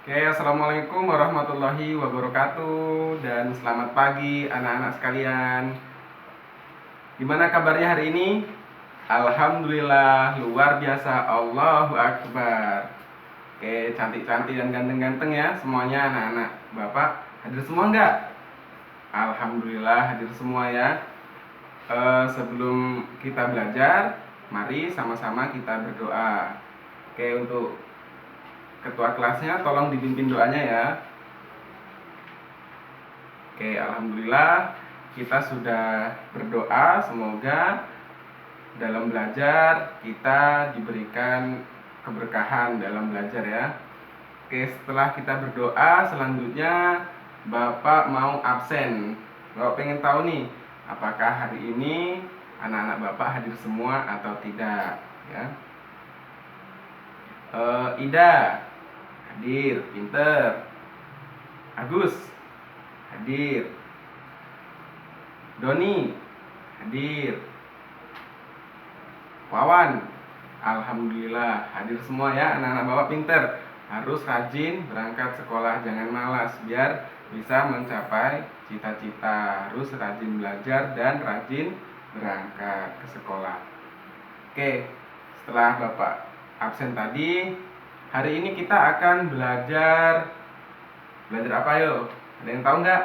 Oke, assalamualaikum warahmatullahi wabarakatuh dan selamat pagi anak-anak sekalian. Gimana kabarnya hari ini? Alhamdulillah, luar biasa, Allahu Akbar. Oke, cantik-cantik dan ganteng-ganteng ya semuanya anak-anak. Bapak hadir semua enggak? Alhamdulillah hadir semua ya. Sebelum kita belajar, mari sama-sama kita berdoa. Oke, untuk ketua kelasnya tolong dipimpin doanya ya. Oke, alhamdulillah kita sudah berdoa, semoga dalam belajar kita diberikan keberkahan dalam belajar ya. Oke, setelah kita berdoa, selanjutnya Bapak mau absen. Bapak pengen tahu nih, apakah hari ini anak-anak Bapak hadir semua atau tidak ya. Ida hadir, pinter. Agus hadir. Doni hadir. Wawan, alhamdulillah hadir semua ya. Anak-anak Bapak pinter, harus rajin berangkat sekolah, jangan malas biar bisa mencapai cita-cita. Harus rajin belajar dan rajin berangkat ke sekolah. Oke, setelah Bapak absen tadi, hari ini kita akan belajar apa yuk? Ada yang tahu nggak?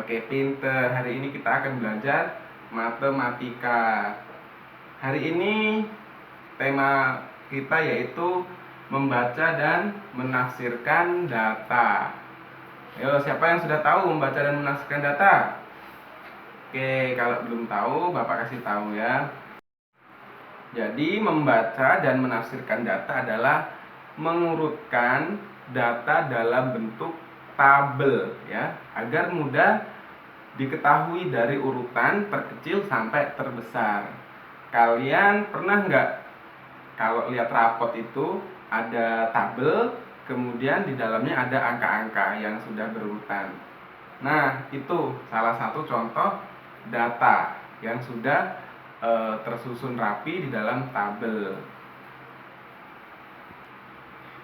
Oke, pinter. Hari ini kita akan belajar matematika. Hari ini tema kita yaitu membaca dan menafsirkan data. Ayo, siapa yang sudah tahu membaca dan menafsirkan data? Oke, kalau belum tahu, Bapak kasih tahu ya. Jadi, membaca dan menafsirkan data adalah mengurutkan data dalam bentuk tabel ya, agar mudah diketahui dari urutan terkecil sampai terbesar. Kalian pernah nggak kalau lihat rapot itu ada tabel, kemudian di dalamnya ada angka-angka yang sudah berurutan. Nah, itu salah satu contoh data yang sudah tersusun rapi di dalam tabel.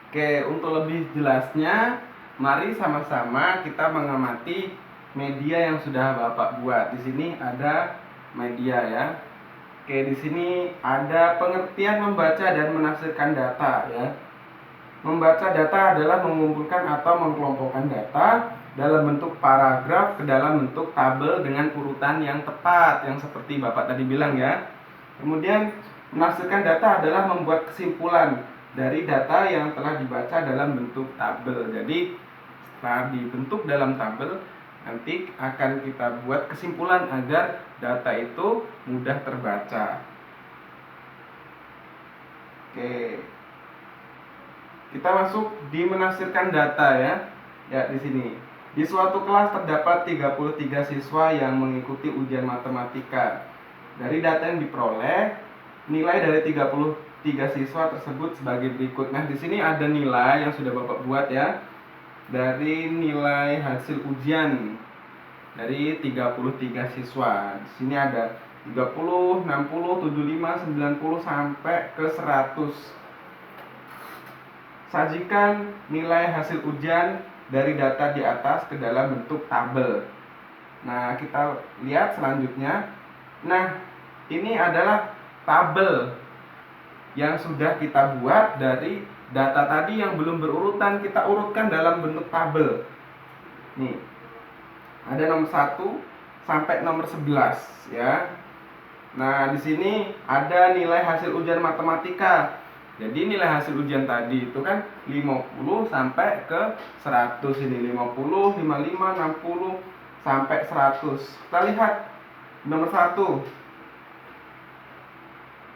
Oke, untuk lebih jelasnya, mari sama-sama kita mengamati media yang sudah Bapak buat. Di sini ada media ya. Oke, di sini ada pengertian membaca dan menafsirkan data ya. Membaca data adalah mengumpulkan atau mengelompokkan data dalam bentuk paragraf ke dalam bentuk tabel dengan urutan yang tepat, yang seperti Bapak tadi bilang ya. Kemudian menafsirkan data adalah membuat kesimpulan dari data yang telah dibaca dalam bentuk tabel. Jadi setelah dibentuk dalam tabel, nanti akan kita buat kesimpulan agar data itu mudah terbaca. Oke. Kita masuk di menafsirkan data ya. Ya, di sini. Di suatu kelas terdapat 33 siswa yang mengikuti ujian matematika. Dari data yang diperoleh, nilai dari 33 siswa tersebut sebagai berikut. Nah, di sini ada nilai yang sudah Bapak buat ya. Dari nilai hasil ujian dari 33 siswa. Di sini ada 30, 60, 75, 90 sampai ke 100. Sajikan nilai hasil ujian dari data di atas ke dalam bentuk tabel. Nah, kita lihat selanjutnya. Nah, ini adalah tabel yang sudah kita buat dari data tadi yang belum berurutan, kita urutkan dalam bentuk tabel. Nih, ada nomor 1 sampai nomor 11 ya. Nah, di sini ada nilai hasil ujian matematika. Jadi nilai hasil ujian tadi itu kan 50 sampai ke 100 ini, 50, 55, 60 sampai 100. Kita lihat nomor 1.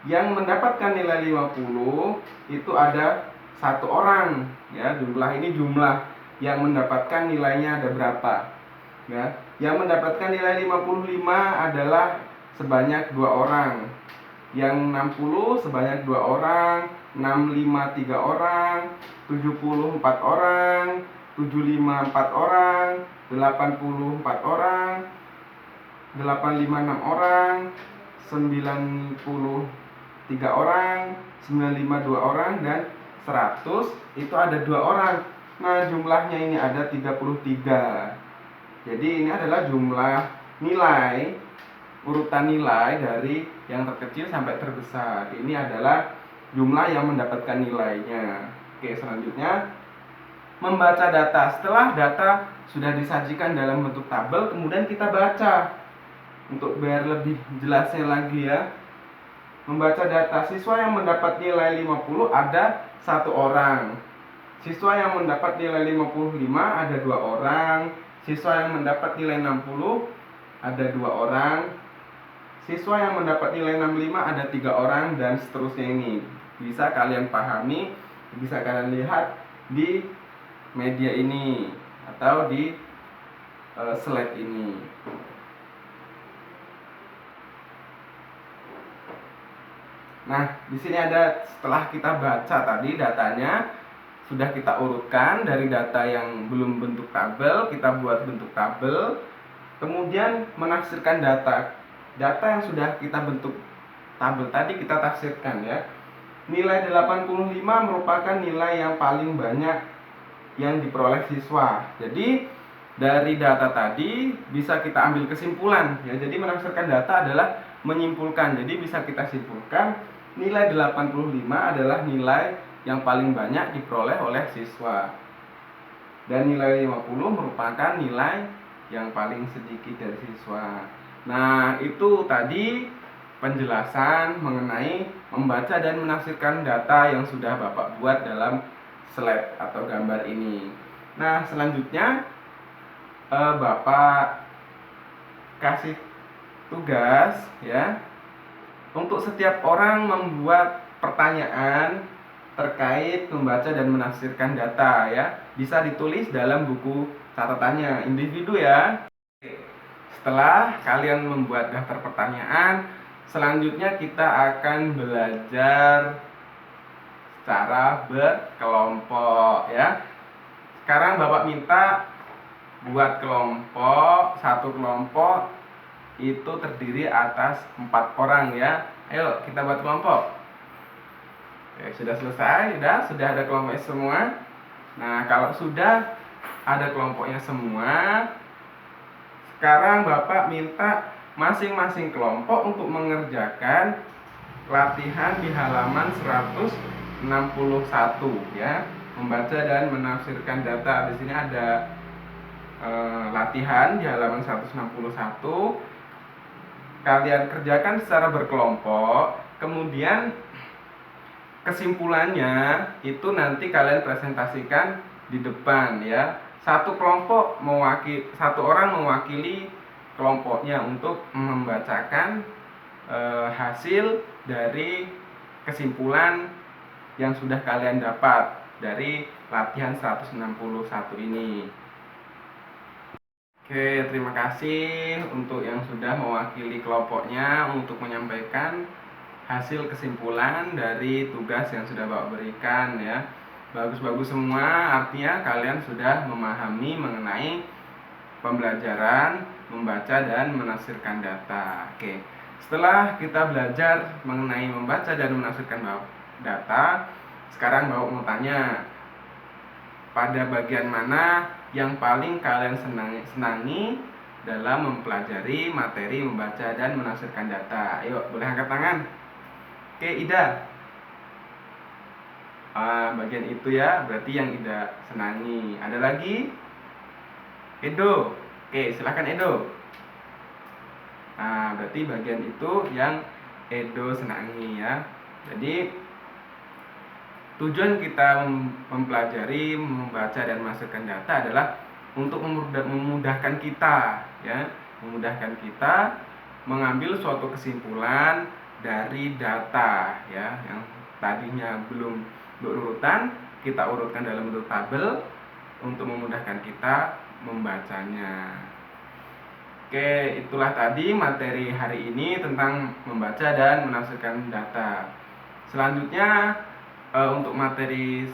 Yang mendapatkan nilai 50 itu ada satu orang ya. Jumlah ini jumlah yang mendapatkan nilainya ada berapa ya. Yang mendapatkan nilai 55 adalah sebanyak 2 orang. Yang 60 sebanyak 2 orang, 65 3 orang, 70 4 orang, 75 4 orang, 80 4 orang, 85 6 orang, 90 3 orang, 95 2 orang, dan 100 itu ada 2 orang. Nah, jumlahnya ini ada 33. Jadi ini adalah jumlah nilai, urutan nilai dari yang terkecil sampai terbesar. Ini adalah jumlah yang mendapatkan nilainya. Oke, selanjutnya membaca data. Setelah data sudah disajikan dalam bentuk tabel, kemudian kita baca. Untuk biar lebih jelasnya lagi ya. Membaca data, siswa yang mendapat nilai 50 ada 1 orang. Siswa yang mendapat nilai 55 ada 2 orang. Siswa yang mendapat nilai 60 ada 2 orang. Siswa yang mendapat nilai 65 ada 3 orang, dan seterusnya. Ini bisa kalian pahami, bisa kalian lihat di media ini atau di slide ini. Nah, di sini ada, setelah kita baca tadi datanya, sudah kita urutkan dari data yang belum bentuk tabel, kita buat bentuk tabel. Kemudian menafsirkan data. Data yang sudah kita bentuk tabel tadi kita tafsirkan ya. Nilai 85 merupakan nilai yang paling banyak yang diperoleh siswa. Jadi dari data tadi bisa kita ambil kesimpulan ya. Jadi menafsirkan data adalah menyimpulkan. Jadi bisa kita simpulkan nilai 85 adalah nilai yang paling banyak diperoleh oleh siswa. Dan nilai 50 merupakan nilai yang paling sedikit dari siswa. Nah, itu tadi penjelasan mengenai membaca dan menafsirkan data yang sudah Bapak buat dalam slide atau gambar ini. Nah, selanjutnya Bapak kasih tugas ya, untuk setiap orang membuat pertanyaan terkait membaca dan menafsirkan data ya. Bisa ditulis dalam buku catatannya individu ya. Setelah kalian membuat daftar pertanyaan, selanjutnya kita akan belajar secara berkelompok ya. Sekarang Bapak minta buat kelompok, satu kelompok itu terdiri atas 4 orang ya. Ayo kita buat kelompok. Oke, sudah selesai, sudah ada kelompoknya semua. Nah, kalau sudah ada kelompoknya semua, sekarang Bapak minta masing-masing kelompok untuk mengerjakan latihan di halaman 161 ya, membaca dan menafsirkan data. Di sini ada latihan di halaman 161. Kalian kerjakan secara berkelompok, kemudian kesimpulannya itu nanti kalian presentasikan di depan ya. Satu kelompok satu orang mewakili kelompoknya untuk membacakan hasil dari kesimpulan yang sudah kalian dapat dari latihan 161 ini. Oke, terima kasih untuk yang sudah mewakili kelompoknya untuk menyampaikan hasil kesimpulan dari tugas yang sudah Bapak berikan ya. Bagus-bagus semua, artinya kalian sudah memahami mengenai pembelajaran membaca dan menafsirkan data. Oke, setelah kita belajar mengenai membaca dan menafsirkan data, sekarang Bapak mau tanya, pada bagian mana yang paling kalian senangi dalam mempelajari materi membaca dan menafsirkan data? Ayo, boleh angkat tangan. Oke, Ida. Bagian itu ya, berarti yang Ida senangi. Ada lagi? Edo. Oke, silakan Edo. Berarti bagian itu yang Edo senangi ya. Jadi tujuan kita mempelajari, membaca dan menafsirkan data adalah untuk memudahkan kita ya, memudahkan kita mengambil suatu kesimpulan dari data ya, yang tadinya belum berurutan, kita urutkan dalam bentuk tabel untuk memudahkan kita membacanya. Oke, itulah tadi materi hari ini tentang membaca dan menafsirkan data. Selanjutnya untuk materi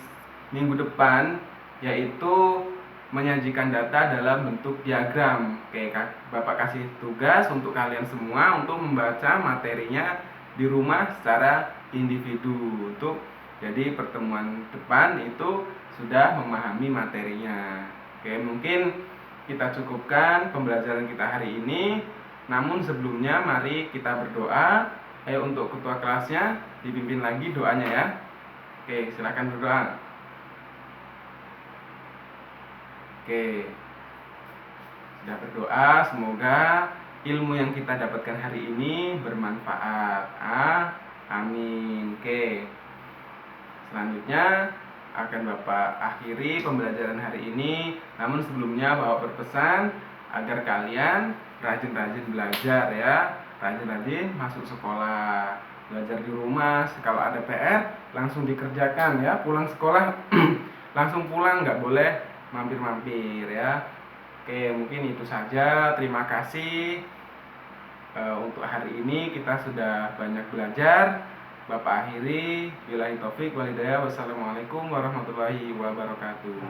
minggu depan yaitu menyajikan data dalam bentuk diagram. Oke, Bapak kasih tugas untuk kalian semua untuk membaca materinya di rumah secara individu. Untuk Jadi pertemuan depan itu sudah memahami materinya. Oke, mungkin kita cukupkan pembelajaran kita hari ini. Namun sebelumnya mari kita berdoa. Ayo untuk ketua kelasnya dipimpin lagi doanya ya. Oke, silakan berdoa. Oke, sudah berdoa, semoga ilmu yang kita dapatkan hari ini bermanfaat. Amin. Oke, selanjutnya akan Bapak akhiri pembelajaran hari ini. Namun sebelumnya Bapak berpesan agar kalian rajin-rajin belajar ya, rajin-rajin masuk sekolah, belajar di rumah. Kalau ada PR langsung dikerjakan ya, pulang sekolah langsung pulang, nggak boleh mampir-mampir ya. Oke, mungkin itu saja. Terima kasih. Untuk hari ini kita sudah banyak belajar. Bapak akhiri, billahi taufik wal hidayah. Wassalamualaikum warahmatullahi wabarakatuh.